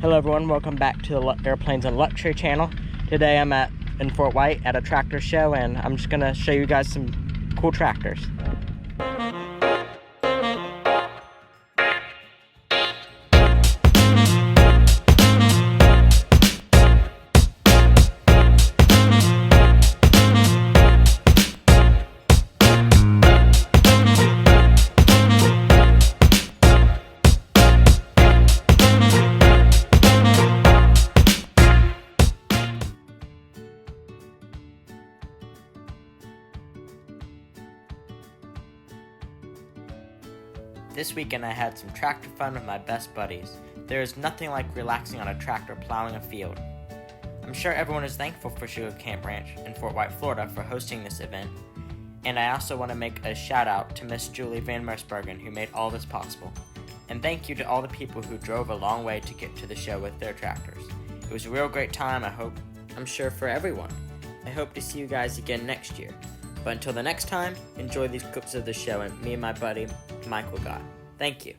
Hello everyone, welcome back to the Airplanes and Luxury channel. Today I'm in Fort White at a tractor show, and I'm just gonna show you guys some cool tractors. This weekend I had some tractor fun with my best buddies. There is nothing like relaxing on a tractor plowing a field. I'm sure everyone is thankful for Sugar Camp Ranch in Fort White, Florida for hosting this event. And I also want to make a shout out to Miss Julie Van Mersbergen, who made all this possible. And thank you to all the people who drove a long way to get to the show with their tractors. It was a real great time, I'm sure for everyone. I hope to see you guys again next year. But until the next time, enjoy these clips of the show and me and my buddy Michael got. Thank you.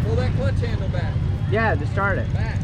Pull that clutch handle back. Yeah, to start it. Back.